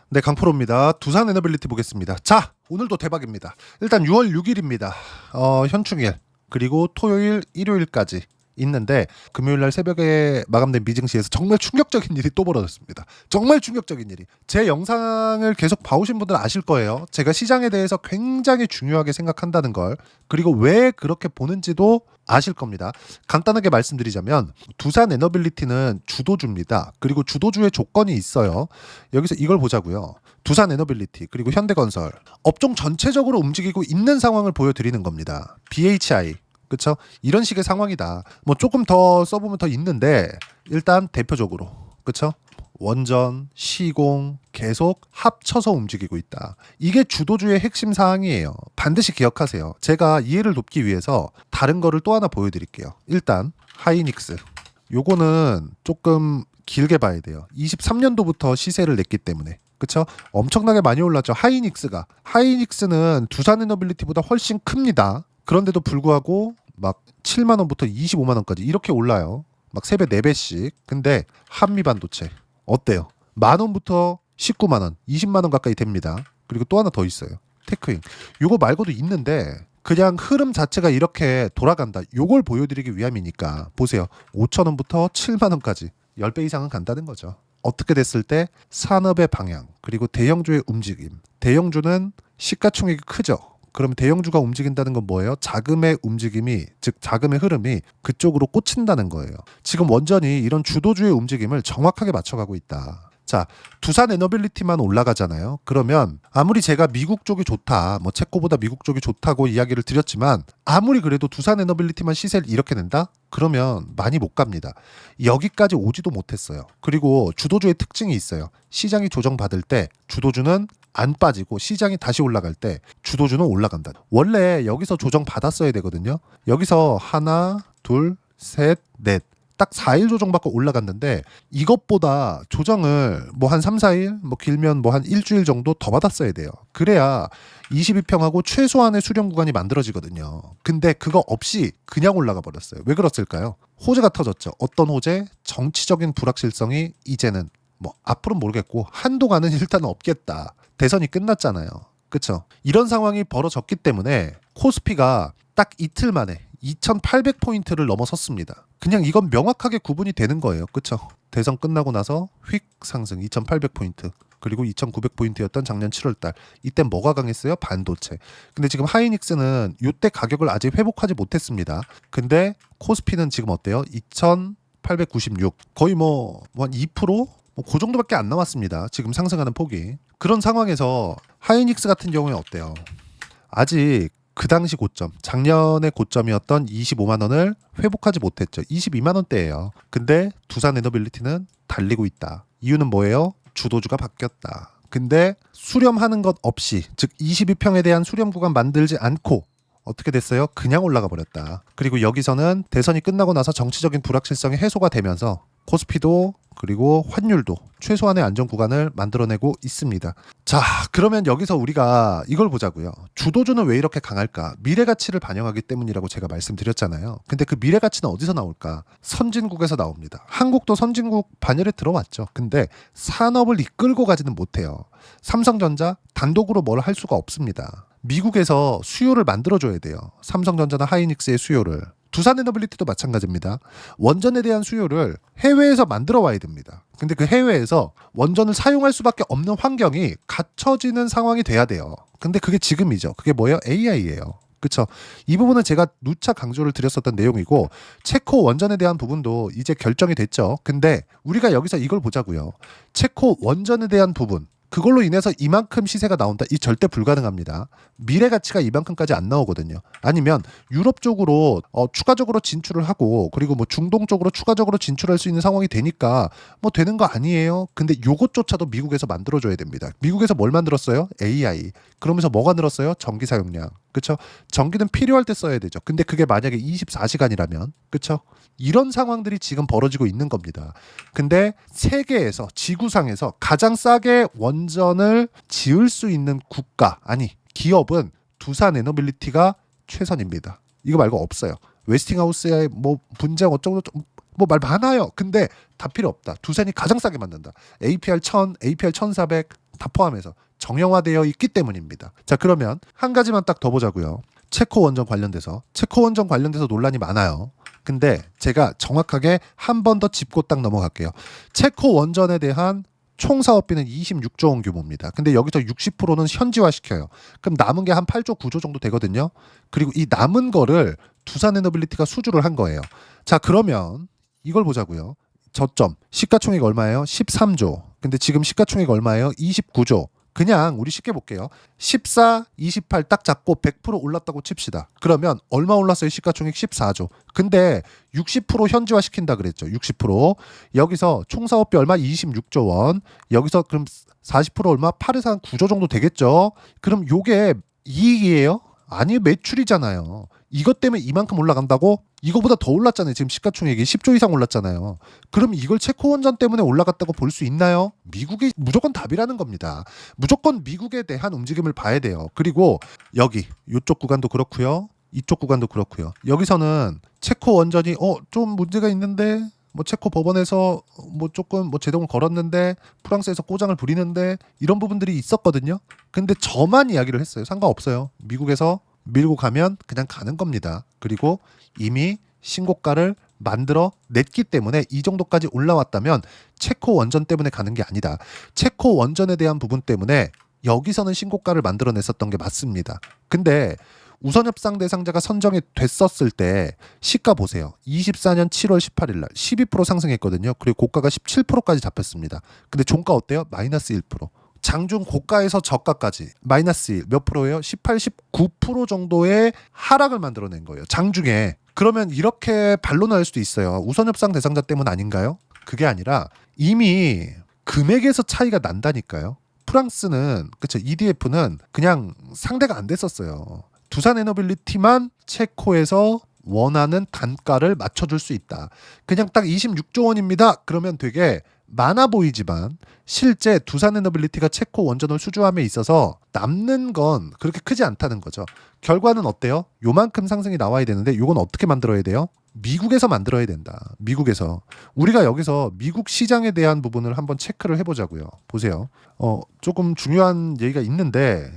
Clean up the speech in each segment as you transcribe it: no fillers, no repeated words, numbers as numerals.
네, 강프로입니다. 두산 에너빌리티 보겠습니다. 자, 오늘도 대박입니다. 일단 6월 6일입니다. 현충일 그리고 토요일, 일요일까지 있는데 금요일날 새벽에 마감된 미증시에서 정말 충격적인 일이 또 벌어졌습니다. 정말 충격적인 일이. 제 영상을 계속 봐오신 분들은 아실 거예요. 제가 시장에 대해서 굉장히 중요하게 생각한다는 걸, 그리고 왜 그렇게 보는지도 아실 겁니다. 간단하게 말씀드리자면 두산 에너빌리티는 주도주입니다. 그리고 주도주의 조건이 있어요. 여기서 이걸 보자고요. 두산 에너빌리티 그리고 현대건설 업종 전체적으로 움직이고 있는 상황을 보여드리는 겁니다. BHI 그쵸? 이런 식의 상황이다. 뭐 조금 더 써보면 더 있는데 일단 대표적으로 그쵸? 원전, 시공 계속 합쳐서 움직이고 있다. 이게 주도주의 핵심 사항이에요. 반드시 기억하세요. 제가 이해를 돕기 위해서 다른 거를 또 하나 보여드릴게요. 일단 하이닉스. 요거는 조금 길게 봐야 돼요. 23년도부터 시세를 냈기 때문에. 그쵸? 엄청나게 많이 올랐죠. 하이닉스는 두산에너빌리티보다 훨씬 큽니다. 그런데도 불구하고 막 7만 원부터 25만 원까지 이렇게 올라요. 막 3배, 4배씩. 근데 한미반도체 어때요? 만 원부터 19만 원, 20만 원 가까이 됩니다. 그리고 또 하나 더 있어요. 테크인. 요거 말고도 있는데 그냥 흐름 자체가 이렇게 돌아간다. 요걸 보여드리기 위함이니까 보세요. 5천 원부터 7만 원까지 10배 이상은 간다는 거죠. 어떻게 됐을 때 산업의 방향 그리고 대형주의 움직임. 대형주는 시가총액이 크죠. 그러면 대형주가 움직인다는 건 뭐예요? 자금의 움직임이, 즉 자금의 흐름이 그쪽으로 꽂힌다는 거예요. 지금 원전이 이런 주도주의 움직임을 정확하게 맞춰가고 있다. 자, 두산 에너빌리티만 올라가잖아요. 그러면 아무리 제가 미국 쪽이 좋다, 뭐 체코보다 미국 쪽이 좋다고 이야기를 드렸지만 아무리 그래도 두산 에너빌리티만 시세를 이렇게 낸다? 그러면 많이 못 갑니다. 여기까지 오지도 못했어요. 그리고 주도주의 특징이 있어요. 시장이 조정받을 때 주도주는 안 빠지고 시장이 다시 올라갈 때 주도주는 올라간다. 원래 여기서 조정 받았어야 되거든요. 여기서 하나, 둘, 셋, 넷. 딱 4일 조정받고 올라갔는데 이것보다 조정을 뭐 한 3, 4일, 뭐 길면 뭐 한 일주일 정도 더 받았어야 돼요. 그래야 22평하고 최소한의 수렴 구간이 만들어지거든요. 근데 그거 없이 그냥 올라가 버렸어요. 왜 그랬을까요? 호재가 터졌죠. 어떤 호재? 정치적인 불확실성이 이제는 뭐 앞으로는 모르겠고 한동안은 일단 없겠다. 대선이 끝났잖아요. 그쵸? 이런 상황이 벌어졌기 때문에 코스피가 딱 이틀 만에 2800포인트를 넘어섰습니다. 그냥 이건 명확하게 구분이 되는 거예요. 그쵸? 대선 끝나고 나서 휙 상승 2800포인트. 그리고 2900포인트였던 작년 7월달. 이때 뭐가 강했어요? 반도체. 근데 지금 하이닉스는 이때 가격을 아직 회복하지 못했습니다. 근데 코스피는 지금 어때요? 2896. 거의 뭐 한 2%? 그 정도밖에 안 남았습니다. 지금 상승하는 폭이. 그런 상황에서 하이닉스 같은 경우에 어때요? 아직 그 당시 고점, 작년의 고점이었던 25만 원을 회복하지 못했죠. 22만 원대예요. 근데 두산 에너빌리티는 달리고 있다. 이유는 뭐예요? 주도주가 바뀌었다. 근데 수렴하는 것 없이, 즉 22평에 대한 수렴 구간 만들지 않고 어떻게 됐어요? 그냥 올라가 버렸다. 그리고 여기서는 대선이 끝나고 나서 정치적인 불확실성이 해소가 되면서 코스피도 그리고 환율도 최소한의 안정 구간을 만들어내고 있습니다. 자, 그러면 여기서 우리가 이걸 보자고요. 주도주는 왜 이렇게 강할까? 미래 가치를 반영하기 때문이라고 제가 말씀드렸잖아요. 근데 그 미래 가치는 어디서 나올까? 선진국에서 나옵니다. 한국도 선진국 반열에 들어왔죠. 근데 산업을 이끌고 가지는 못해요. 삼성전자 단독으로 뭘 할 수가 없습니다. 미국에서 수요를 만들어줘야 돼요. 삼성전자나 하이닉스의 수요를. 두산에너빌리티도 마찬가지입니다. 원전에 대한 수요를 해외에서 만들어 와야 됩니다. 근데 그 해외에서 원전을 사용할 수밖에 없는 환경이 갖춰지는 상황이 돼야 돼요. 근데 그게 지금이죠. 그게 뭐예요? AI예요. 그쵸? 이 부분은 제가 누차 강조를 드렸었던 내용이고 체코 원전에 대한 부분도 이제 결정이 됐죠. 근데 우리가 여기서 이걸 보자고요. 체코 원전에 대한 부분 그걸로 인해서 이만큼 시세가 나온다. 이 절대 불가능합니다. 미래 가치가 이만큼까지 안 나오거든요. 아니면 유럽 쪽으로 추가적으로 진출을 하고 그리고 뭐 중동 쪽으로 추가적으로 진출할 수 있는 상황이 되니까 뭐 되는 거 아니에요. 근데 요것조차도 미국에서 만들어줘야 됩니다. 미국에서 뭘 만들었어요? AI. 그러면서 뭐가 늘었어요? 전기 사용량. 그쵸? 전기는 필요할 때 써야 되죠. 근데 그게 만약에 24시간이라면 그쵸? 이런 상황들이 지금 벌어지고 있는 겁니다. 근데 세계에서 지구상에서 가장 싸게 원전을 지을 수 있는 국가 아니 기업은 두산 에너빌리티가 최선입니다. 이거 말고 없어요. 웨스팅하우스의 뭐 분쟁 어쩌고 뭐 말 많아요. 근데 다 필요 없다. 두산이 가장 싸게 만든다. APR 1000, APR 1400 다 포함해서 정형화되어 있기 때문입니다. 자, 그러면 한 가지만 딱 더 보자고요. 체코 원전 관련돼서 논란이 많아요. 근데 제가 정확하게 한 번 더 짚고 딱 넘어갈게요. 체코 원전에 대한 총 사업비는 26조 원 규모입니다. 근데 여기서 60%는 현지화시켜요. 그럼 남은 게 한 8조 9조 정도 되거든요. 그리고 이 남은 거를 두산에너빌리티가 수주를 한 거예요. 자, 그러면 이걸 보자고요. 저점 시가총액 얼마예요? 13조. 근데 지금 시가총액 얼마예요? 29조. 그냥 우리 쉽게 볼게요. 14, 28 딱 잡고 100% 올랐다고 칩시다. 그러면 얼마 올랐어요? 시가총액 14조. 근데 60% 현지화 시킨다 그랬죠. 60%. 여기서 총 사업비 얼마? 26조 원. 여기서 그럼 40% 얼마? 8에서 한 9조 정도 되겠죠. 그럼 요게 이익이에요? 아니, 매출이잖아요. 이것 때문에 이만큼 올라간다고? 이거보다 더 올랐잖아요. 지금 시가총액이 10조 이상 올랐잖아요. 그럼 이걸 체코 원전 때문에 올라갔다고 볼 수 있나요? 미국이 무조건 답이라는 겁니다. 무조건 미국에 대한 움직임을 봐야 돼요. 그리고 여기 이쪽 구간도 그렇고요. 이쪽 구간도 그렇고요. 여기서는 체코 원전이 좀 문제가 있는데 뭐 체코 법원에서 뭐 조금 뭐 제동을 걸었는데 프랑스에서 꼬장을 부리는데 이런 부분들이 있었거든요. 근데 저만 이야기를 했어요. 상관없어요. 미국에서 밀고 가면 그냥 가는 겁니다. 그리고 이미 신고가를 만들어 냈기 때문에 이 정도까지 올라왔다면 체코 원전 때문에 가는 게 아니다. 체코 원전에 대한 부분 때문에 여기서는 신고가를 만들어 냈었던 게 맞습니다. 근데 우선협상 대상자가 선정이 됐었을 때 시가 보세요. 24년 7월 18일 날 12% 상승했거든요. 그리고 고가가 17%까지 잡혔습니다. 근데 종가 어때요? 마이너스 1%. 장중 고가에서 저가까지 마이너스 1, 몇 프로예요? 18, 19% 정도의 하락을 만들어낸 거예요. 장중에. 그러면 이렇게 반론할 수도 있어요. 우선협상 대상자 때문 아닌가요? 그게 아니라 이미 금액에서 차이가 난다니까요. 프랑스는 그쵸, EDF는 그냥 상대가 안 됐었어요. 두산에너빌리티만 체코에서 원하는 단가를 맞춰줄 수 있다. 그냥 딱 26조 원입니다. 그러면 되게 많아 보이지만 실제 두산에너빌리티가 체코 원전을 수주함에 있어서 남는 건 그렇게 크지 않다는 거죠. 결과는 어때요? 요만큼 상승이 나와야 되는데 이건 어떻게 만들어야 돼요? 미국에서 만들어야 된다. 미국에서. 우리가 여기서 미국 시장에 대한 부분을 한번 체크를 해보자고요. 보세요. 조금 중요한 얘기가 있는데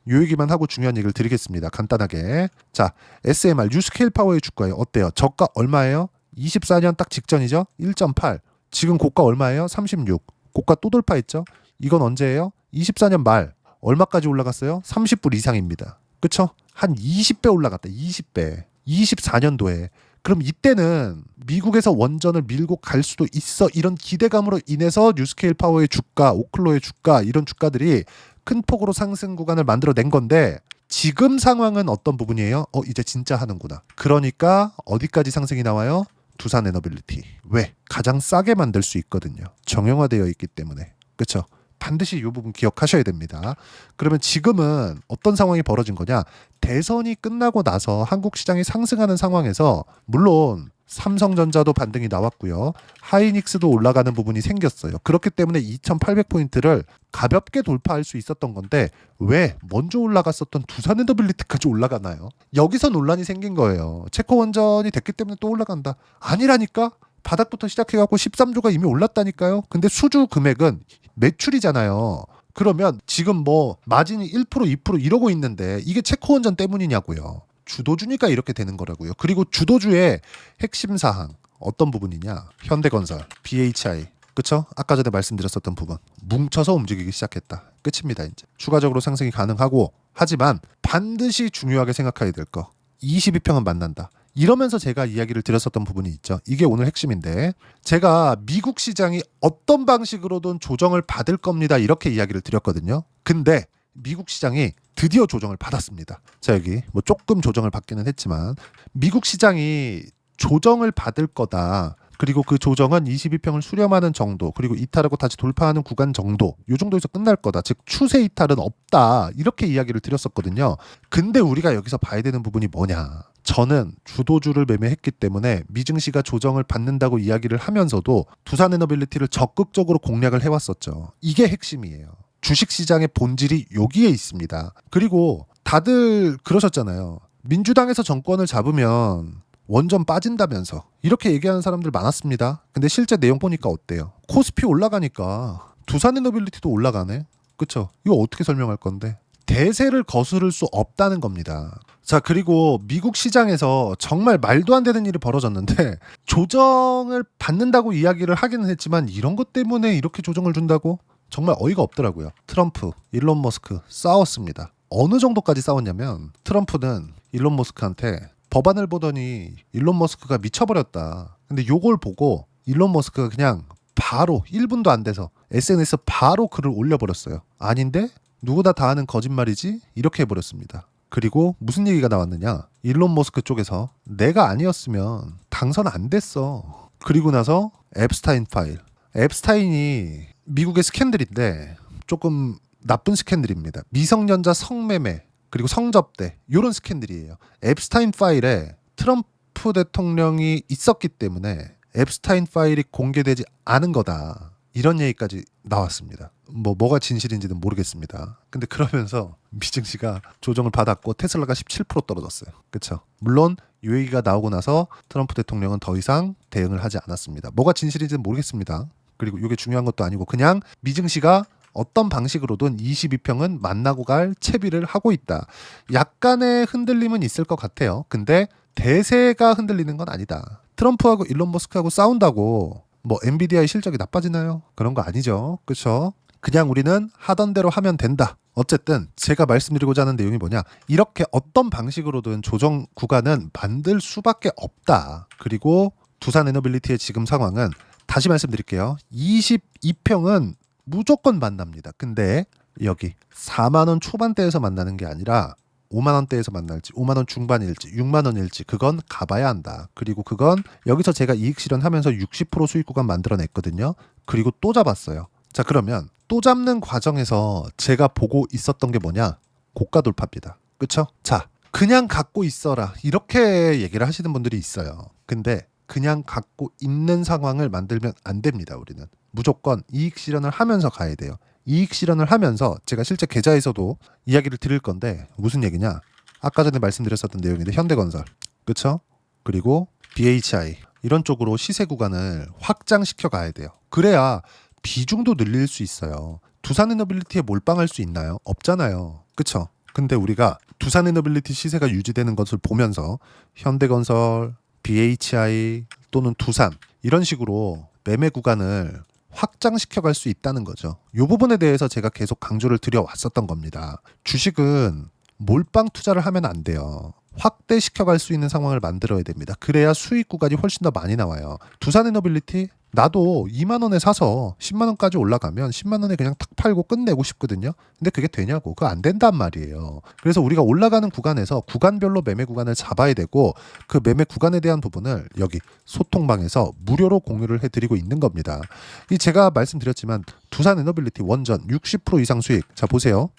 요 얘기만 하고 중요한 얘기를 드리겠습니다. 간단하게. 자, SMR 뉴스케일 파워의 주가예요. 어때요? 저가 얼마예요? 24년 딱 직전이죠? 1.8. 지금 고가 얼마예요? 36. 고가 또 돌파했죠? 이건 언제예요? 24년 말. 얼마까지 올라갔어요? 30불 이상입니다. 그쵸? 한 20배 올라갔다. 20배. 24년도에. 그럼 이때는 미국에서 원전을 밀고 갈 수도 있어. 이런 기대감으로 인해서 뉴스케일 파워의 주가, 오클로의 주가, 이런 주가들이 큰 폭으로 상승 구간을 만들어낸 건데 지금 상황은 어떤 부분이에요? 이제 진짜 하는구나. 그러니까 어디까지 상승이 나와요? 두산에너빌리티. 왜? 가장 싸게 만들 수 있거든요. 정형화되어 있기 때문에. 그렇죠? 반드시 이 부분 기억하셔야 됩니다. 그러면 지금은 어떤 상황이 벌어진 거냐? 대선이 끝나고 나서 한국 시장이 상승하는 상황에서 물론 삼성전자도 반등이 나왔고요. 하이닉스도 올라가는 부분이 생겼어요. 그렇기 때문에 2800포인트를 가볍게 돌파할 수 있었던 건데 왜 먼저 올라갔었던 두산에너빌리티까지 올라가나요? 여기서 논란이 생긴 거예요. 체코 원전이 됐기 때문에 또 올라간다. 아니라니까? 바닥부터 시작해갖고 13조가 이미 올랐다니까요. 근데 수주 금액은 매출이잖아요. 그러면 지금 뭐 마진이 1%, 2% 이러고 있는데 이게 체코 원전 때문이냐고요. 주도주니까 이렇게 되는 거라고요. 그리고 주도주의 핵심 사항 어떤 부분이냐? 현대건설, BHI, 그쵸? 아까 전에 말씀드렸었던 부분 뭉쳐서 움직이기 시작했다. 끝입니다. 이제 추가적으로 상승이 가능하고 하지만 반드시 중요하게 생각해야 될 거 22평은 만난다. 이러면서 제가 이야기를 드렸었던 부분이 있죠. 이게 오늘 핵심인데 제가 미국 시장이 어떤 방식으로든 조정을 받을 겁니다. 이렇게 이야기를 드렸거든요. 근데 미국 시장이 드디어 조정을 받았습니다. 자, 여기 뭐 조금 조정을 받기는 했지만 미국 시장이 조정을 받을 거다. 그리고 그 조정은 22평을 수렴하는 정도, 그리고 이탈하고 다시 돌파하는 구간 정도, 이 정도에서 끝날 거다. 즉 추세 이탈은 없다. 이렇게 이야기를 드렸었거든요. 근데 우리가 여기서 봐야 되는 부분이 뭐냐? 저는 주도주를 매매했기 때문에 미증시가 조정을 받는다고 이야기를 하면서도 두산에너빌리티를 적극적으로 공략을 해왔었죠. 이게 핵심이에요. 주식시장의 본질이 여기에 있습니다. 그리고 다들 그러셨잖아요. 민주당에서 정권을 잡으면 원전 빠진다면서 이렇게 얘기하는 사람들 많았습니다. 근데 실제 내용 보니까 어때요? 코스피 올라가니까 두산에너빌리티도 올라가네. 그쵸? 이거 어떻게 설명할 건데? 대세를 거스를 수 없다는 겁니다. 자, 그리고 미국 시장에서 정말 말도 안 되는 일이 벌어졌는데 조정을 받는다고 이야기를 하기는 했지만 이런 것 때문에 이렇게 조정을 준다고? 정말 어이가 없더라고요. 트럼프, 일론 머스크 싸웠습니다. 어느 정도까지 싸웠냐면 트럼프는 일론 머스크한테 법안을 보더니 일론 머스크가 미쳐버렸다. 근데 요걸 보고 일론 머스크가 그냥 바로 1분도 안 돼서 SNS 바로 글을 올려버렸어요. 아닌데? 누구나 다 아는 거짓말이지? 이렇게 해버렸습니다. 그리고 무슨 얘기가 나왔느냐? 일론 머스크 쪽에서 내가 아니었으면 당선 안 됐어. 그리고 나서 앱스타인 파일. 앱스타인이 미국의 스캔들인데 조금 나쁜 스캔들입니다. 미성년자 성매매 그리고 성접대 이런 스캔들이에요. 앱스타인 파일에 트럼프 대통령이 있었기 때문에 앱스타인 파일이 공개되지 않은 거다. 이런 얘기까지 나왔습니다. 뭐가 진실인지는 모르겠습니다. 근데 그러면서 미증시가 조정을 받았고 테슬라가 17% 떨어졌어요. 그렇죠? 물론 이 얘기가 나오고 나서 트럼프 대통령은 더 이상 대응을 하지 않았습니다. 뭐가 진실인지는 모르겠습니다. 그리고 이게 중요한 것도 아니고 그냥 미증시가 어떤 방식으로든 22평은 만나고 갈 채비를 하고 있다. 약간의 흔들림은 있을 것 같아요. 근데 대세가 흔들리는 건 아니다. 트럼프하고 일론 머스크하고 싸운다고 뭐 엔비디아의 실적이 나빠지나요? 그런 거 아니죠. 그렇죠? 그냥 우리는 하던 대로 하면 된다. 어쨌든 제가 말씀드리고자 하는 내용이 뭐냐, 이렇게 어떤 방식으로든 조정 구간은 만들 수밖에 없다. 그리고 두산 에너빌리티의 지금 상황은 다시 말씀드릴게요. 22평은 무조건 만납니다. 근데 여기 4만 원 초반대에서 만나는 게 아니라 5만 원대에서 만날지 5만 원 중반일지 6만 원일지 그건 가봐야 한다. 그리고 그건 여기서 제가 이익 실현하면서 60% 수익 구간 만들어냈거든요. 그리고 또 잡았어요. 자, 그러면 또 잡는 과정에서 제가 보고 있었던 게 뭐냐? 고가 돌파입니다. 그쵸? 자, 그냥 갖고 있어라 이렇게 얘기를 하시는 분들이 있어요. 근데 그냥 갖고 있는 상황을 만들면 안 됩니다. 우리는 무조건 이익 실현을 하면서 가야 돼요. 이익 실현을 하면서 제가 실제 계좌에서도 이야기를 드릴 건데 무슨 얘기냐? 아까 전에 말씀드렸었던 내용인데 현대건설, 그쵸? 그리고 BHI 이런 쪽으로 시세 구간을 확장시켜 가야 돼요. 그래야 비중도 늘릴 수 있어요. 두산에너빌리티에 몰빵할 수 있나요? 없잖아요. 그쵸? 근데 우리가 두산에너빌리티 시세가 유지되는 것을 보면서 현대건설, BHI 또는 두산 이런 식으로 매매 구간을 확장시켜갈 수 있다는 거죠. 이 부분에 대해서 제가 계속 강조를 드려왔었던 겁니다. 주식은 몰빵 투자를 하면 안 돼요. 확대시켜갈 수 있는 상황을 만들어야 됩니다. 그래야 수익 구간이 훨씬 더 많이 나와요. 두산에너빌리티 나도 2만 원에 사서 10만 원까지 올라가면 10만 원에 그냥 탁 팔고 끝내고 싶거든요. 근데 그게 되냐고. 그거 안 된단 말이에요. 그래서 우리가 올라가는 구간에서 구간별로 매매 구간을 잡아야 되고 그 매매 구간에 대한 부분을 여기 소통방에서 무료로 공유를 해드리고 있는 겁니다. 이 제가 말씀드렸지만 두산에너빌리티 원전 60% 이상 수익. 자, 보세요.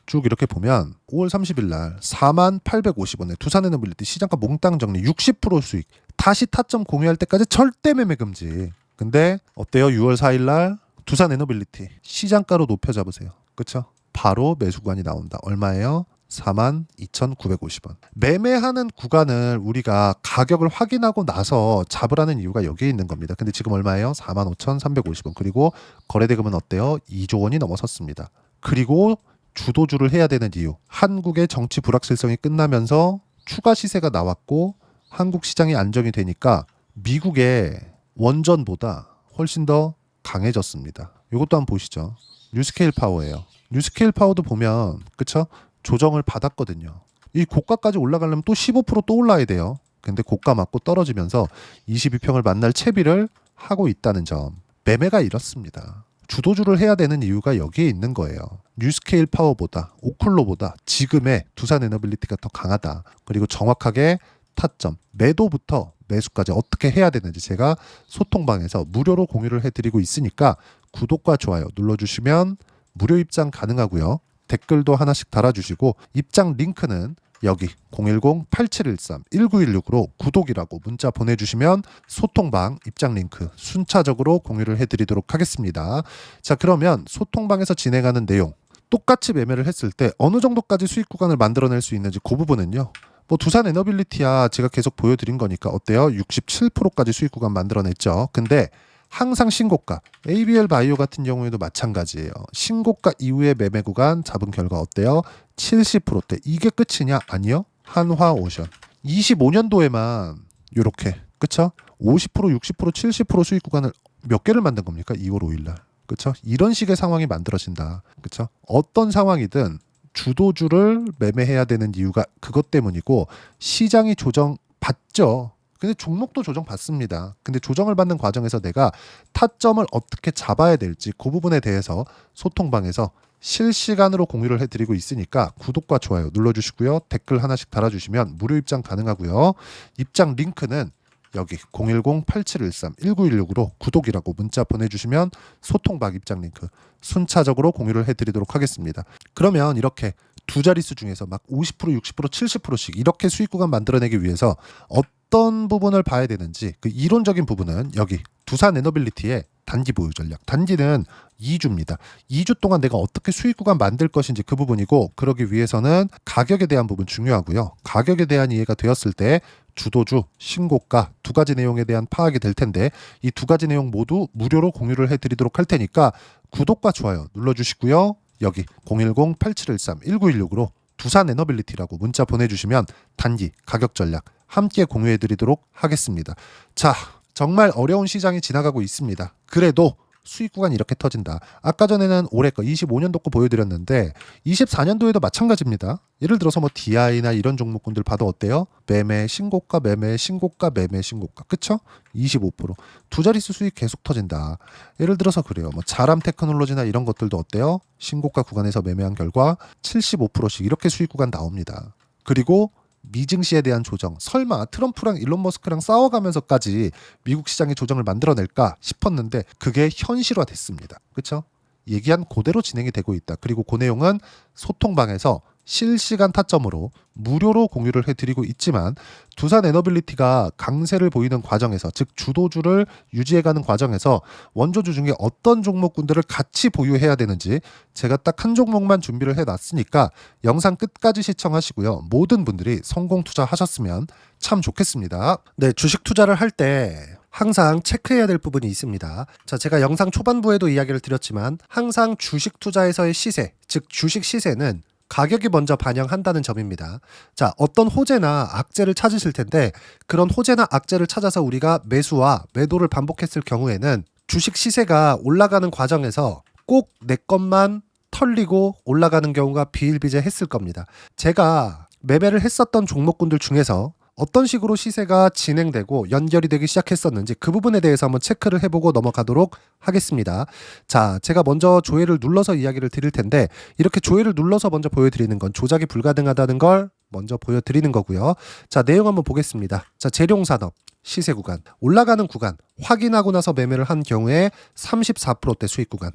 쭉 이렇게 보면 5월 30일 날 4850원에 두산에너빌리티 시장가 몽땅 정리 60% 수익. 다시 타점 공유할 때까지 절대 매매 금지. 근데 어때요? 6월 4일 날 두산에너빌리티 시장가로 높여 잡으세요. 그렇죠? 바로 매수구간이 나온다. 얼마예요? 42,950원. 매매하는 구간을 우리가 가격을 확인하고 나서 잡으라는 이유가 여기에 있는 겁니다. 근데 지금 얼마예요? 45,350원. 그리고 거래대금은 어때요? 2조 원이 넘어섰습니다. 그리고 주도주를 해야 되는 이유. 한국의 정치 불확실성이 끝나면서 추가 시세가 나왔고 한국 시장이 안정이 되니까 미국의 원전보다 훨씬 더 강해졌습니다. 이것도 한번 보시죠. 뉴스케일 파워예요. 뉴스케일 파워도 보면 그쵸? 조정을 받았거든요. 이 고가까지 올라가려면 또 15%또 올라야 돼요. 근데 고가 맞고 떨어지면서 22평을 만날 채비를 하고 있다는 점. 매매가 이렇습니다. 주도주를 해야 되는 이유가 여기에 있는 거예요. 뉴스케일 파워보다 오클로보다 지금의 두산에너빌리티가 더 강하다. 그리고 정확하게 타점, 매도부터 매수까지 어떻게 해야 되는지 제가 소통방에서 무료로 공유를 해드리고 있으니까 구독과 좋아요 눌러주시면 무료 입장 가능하고요. 댓글도 하나씩 달아주시고 입장 링크는 여기 010-8713-1916으로 구독이라고 문자 보내주시면 소통방 입장 링크 순차적으로 공유를 해드리도록 하겠습니다. 자, 그러면 소통방에서 진행하는 내용 똑같이 매매를 했을 때 어느 정도까지 수익 구간을 만들어낼 수 있는지 그 부분은요. 뭐 두산에너빌리티야 제가 계속 보여드린 거니까 어때요? 67%까지 수익 구간 만들어냈죠. 근데 항상 신고가. ABL 바이오 같은 경우에도 마찬가지예요. 신고가 이후의 매매 구간 잡은 결과 어때요? 70%대. 이게 끝이냐? 아니요. 한화오션. 25년도에만 요렇게, 그쵸? 50%, 60%, 70% 수익 구간을 몇 개를 만든 겁니까? 2월 5일날. 그쵸? 이런 식의 상황이 만들어진다. 그쵸? 어떤 상황이든 주도주를 매매해야 되는 이유가 그것 때문이고, 시장이 조정받죠. 근데 종목도 조정받습니다. 근데 조정을 받는 과정에서 내가 타점을 어떻게 잡아야 될지 그 부분에 대해서 소통방에서 실시간으로 공유를 해드리고 있으니까 구독과 좋아요 눌러주시고요. 댓글 하나씩 달아주시면 무료 입장 가능하고요. 입장 링크는 여기 010-8713-1916으로 구독이라고 문자 보내주시면 소통방 입장 링크 순차적으로 공유를 해드리도록 하겠습니다. 그러면 이렇게 두 자릿수 중에서 막 50%, 60%, 70%씩 이렇게 수익 구간 만들어내기 위해서 어떤 부분을 봐야 되는지 그 이론적인 부분은 여기 두산에너빌리티의 단기 보유 전략. 단기는 2주입니다. 2주 동안 내가 어떻게 수익 구간 만들 것인지 그 부분이고, 그러기 위해서는 가격에 대한 부분 중요하고요. 가격에 대한 이해가 되었을 때 주도주, 신고가 두 가지 내용에 대한 파악이 될 텐데, 이 두 가지 내용 모두 무료로 공유를 해드리도록 할 테니까 구독과 좋아요 눌러주시고요. 여기 010-8713-1916으로 두산에너빌리티라고 문자 보내주시면 단기 가격 전략 함께 공유해드리도록 하겠습니다. 자, 정말 어려운 시장이 지나가고 있습니다. 그래도 수익 구간이 이렇게 터진다. 아까 전에는 올해 거 25년도 거 보여드렸는데 24년도에도 마찬가지입니다. 예를 들어서 뭐 DI나 이런 종목군들 봐도 어때요? 매매 신고가 매매 신고가 매매 신고가, 그쵸? 25%. 두 자릿수 수익 계속 터진다. 예를 들어서 그래요. 뭐 자람 테크놀로지나 이런 것들도 어때요? 신고가 구간에서 매매한 결과 75%씩 이렇게 수익 구간 나옵니다. 그리고 미증시에 대한 조정, 설마 트럼프랑 일론 머스크랑 싸워가면서까지 미국 시장의 조정을 만들어낼까 싶었는데 그게 현실화됐습니다. 그렇죠? 얘기한 그대로 진행이 되고 있다. 그리고 그 내용은 소통방에서 실시간 타점으로 무료로 공유를 해드리고 있지만, 두산에너빌리티가 강세를 보이는 과정에서, 즉 주도주를 유지해가는 과정에서 원조주 중에 어떤 종목군들을 같이 보유해야 되는지 제가 딱 한 종목만 준비를 해놨으니까 영상 끝까지 시청하시고요. 모든 분들이 성공 투자하셨으면 참 좋겠습니다. 네, 주식 투자를 할 때 항상 체크해야 될 부분이 있습니다. 자, 제가 영상 초반부에도 이야기를 드렸지만 항상 주식 투자에서의 시세, 즉 주식 시세는 가격이 먼저 반영한다는 점입니다. 자, 어떤 호재나 악재를 찾으실 텐데 그런 호재나 악재를 찾아서 우리가 매수와 매도를 반복했을 경우에는 주식 시세가 올라가는 과정에서 꼭 내 것만 털리고 올라가는 경우가 비일비재했을 겁니다. 제가 매매를 했었던 종목군들 중에서 어떤 식으로 시세가 진행되고 연결이 되기 시작했었는지 그 부분에 대해서 한번 체크를 해보고 넘어가도록 하겠습니다. 자, 제가 먼저 조회를 눌러서 이야기를 드릴 텐데 이렇게 조회를 눌러서 먼저 보여드리는 건 조작이 불가능하다는 걸 먼저 보여드리는 거고요. 자, 내용 한번 보겠습니다. 자, 재룡산업 시세 구간, 올라가는 구간 확인하고 나서 매매를 한 경우에 34%대 수익 구간.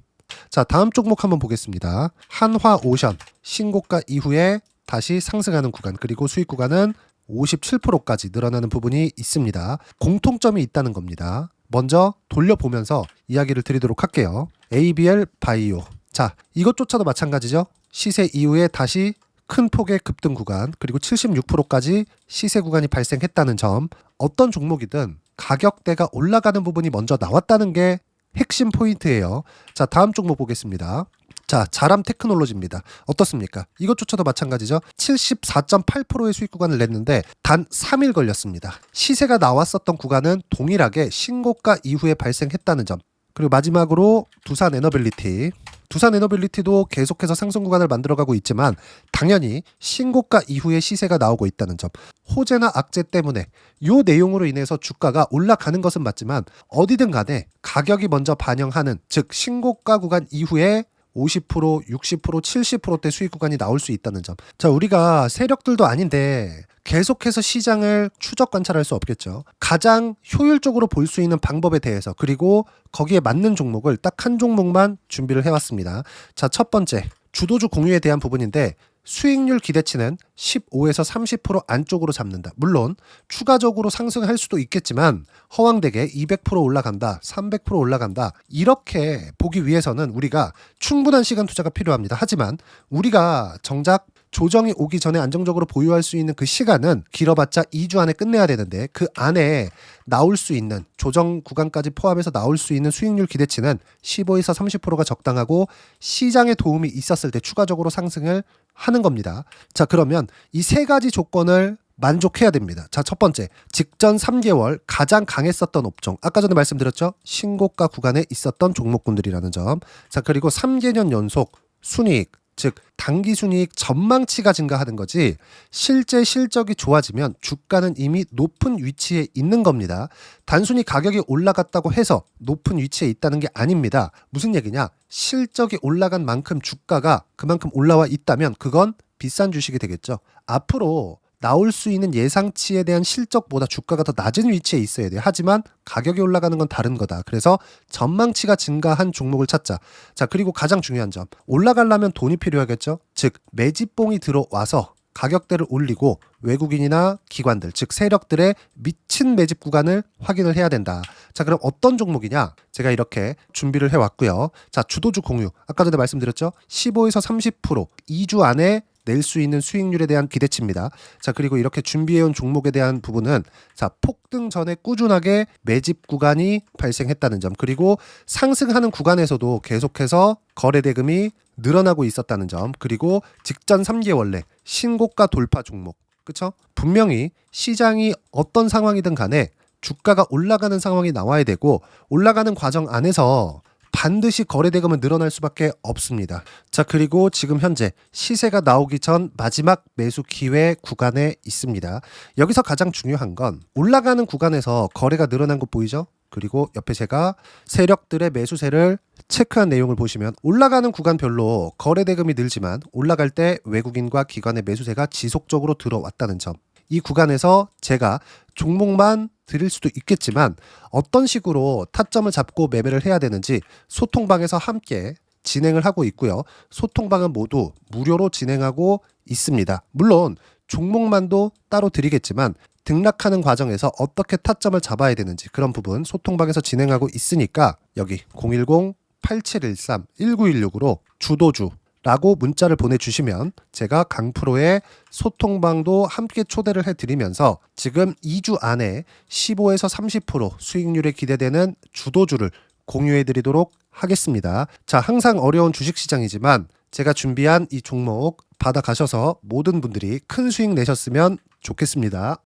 자, 다음 종목 한번 보겠습니다. 한화오션 신고가 이후에 다시 상승하는 구간, 그리고 수익 구간은 57%까지 늘어나는 부분이 있습니다. 공통점이 있다는 겁니다. 먼저 돌려보면서 이야기를 드리도록 할게요. ABL 바이오. 자, 이것조차도 마찬가지죠. 시세 이후에 다시 큰 폭의 급등 구간, 그리고 76%까지 시세 구간이 발생했다는 점. 어떤 종목이든 가격대가 올라가는 부분이 먼저 나왔다는 게 핵심 포인트예요. 자, 다음 종목 보겠습니다. 자, 자람 테크놀로지입니다. 어떻습니까? 이것조차도 마찬가지죠. 74.8%의 수익 구간을 냈는데 단 3일 걸렸습니다. 시세가 나왔었던 구간은 동일하게 신고가 이후에 발생했다는 점. 그리고 마지막으로 두산에너빌리티. 두산에너빌리티도 계속해서 상승 구간을 만들어가고 있지만 당연히 신고가 이후에 시세가 나오고 있다는 점. 호재나 악재 때문에 이 내용으로 인해서 주가가 올라가는 것은 맞지만 어디든 간에 가격이 먼저 반영하는, 즉 신고가 구간 이후에 50%, 60%, 70%대 수익 구간이 나올 수 있다는 점. 자, 우리가 세력들도 아닌데 계속해서 시장을 추적 관찰할 수 없겠죠. 가장 효율적으로 볼 수 있는 방법에 대해서, 그리고 거기에 맞는 종목을 딱 한 종목만 준비를 해왔습니다. 자, 첫 번째 주도주 공유에 대한 부분인데 수익률 기대치는 15에서 30% 안쪽으로 잡는다. 물론 추가적으로 상승할 수도 있겠지만 허황되게 200% 올라간다, 300% 올라간다, 이렇게 보기 위해서는 우리가 충분한 시간 투자가 필요합니다. 하지만 우리가 정작 조정이 오기 전에 안정적으로 보유할 수 있는 그 시간은 길어봤자 2주 안에 끝내야 되는데 그 안에 나올 수 있는 조정 구간까지 포함해서 나올 수 있는 수익률 기대치는 15에서 30%가 적당하고 시장에 도움이 있었을 때 추가적으로 상승을 하는 겁니다. 자, 그러면 이 세 가지 조건을 만족해야 됩니다. 자, 첫 번째, 직전 3개월 가장 강했었던 업종. 아까 전에 말씀드렸죠? 신고가 구간에 있었던 종목군들이라는 점. 자, 그리고 3개년 연속 순이익, 즉 단기 순이익 전망치가 증가하는 거지 실제 실적이 좋아지면 주가는 이미 높은 위치에 있는 겁니다. 단순히 가격이 올라갔다고 해서 높은 위치에 있다는 게 아닙니다. 무슨 얘기냐? 실적이 올라간 만큼 주가가 그만큼 올라와 있다면 그건 비싼 주식이 되겠죠. 앞으로 나올 수 있는 예상치에 대한 실적보다 주가가 더 낮은 위치에 있어야 돼요. 하지만 가격이 올라가는 건 다른 거다. 그래서 전망치가 증가한 종목을 찾자. 자, 그리고 가장 중요한 점. 올라가려면 돈이 필요하겠죠. 즉 매집봉이 들어와서 가격대를 올리고 외국인이나 기관들, 즉 세력들의 미친 매집 구간을 확인을 해야 된다. 자, 그럼 어떤 종목이냐? 제가 이렇게 준비를 해왔고요. 자, 주도주 공유. 아까 전에 말씀드렸죠. 15에서 30% 2주 안에 낼 수 있는 수익률에 대한 기대치입니다. 자, 그리고 이렇게 준비해온 종목에 대한 부분은 자, 폭등 전에 꾸준하게 매집 구간이 발생했다는 점, 그리고 상승하는 구간에서도 계속해서 거래 대금이 늘어나고 있었다는 점, 그리고 직전 3개월 내 신고가 돌파 종목. 그렇죠? 분명히 시장이 어떤 상황이든 간에 주가가 올라가는 상황이 나와야 되고 올라가는 과정 안에서 반드시 거래 대금은 늘어날 수밖에 없습니다. 자, 그리고 지금 현재 시세가 나오기 전 마지막 매수 기회 구간에 있습니다. 여기서 가장 중요한 건 올라가는 구간에서 거래가 늘어난 거 보이죠? 그리고 옆에 제가 세력들의 매수세를 체크한 내용을 보시면 올라가는 구간별로 거래 대금이 늘지만 올라갈 때 외국인과 기관의 매수세가 지속적으로 들어왔다는 점. 이 구간에서 제가 종목만 드릴 수도 있겠지만 어떤 식으로 타점을 잡고 매매를 해야 되는지 소통방에서 함께 진행을 하고 있고요. 소통방은 모두 무료로 진행하고 있습니다. 물론 종목만도 따로 드리겠지만 등락하는 과정에서 어떻게 타점을 잡아야 되는지 그런 부분 소통방에서 진행하고 있으니까 여기 010-8713-1916으로 주도주 라고 문자를 보내주시면 제가 강프로의 소통방도 함께 초대를 해드리면서 지금 2주 안에 15에서 30% 수익률에 기대되는 주도주를 공유해드리도록 하겠습니다. 자, 항상 어려운 주식시장이지만 제가 준비한 이 종목 받아가셔서 모든 분들이 큰 수익 내셨으면 좋겠습니다.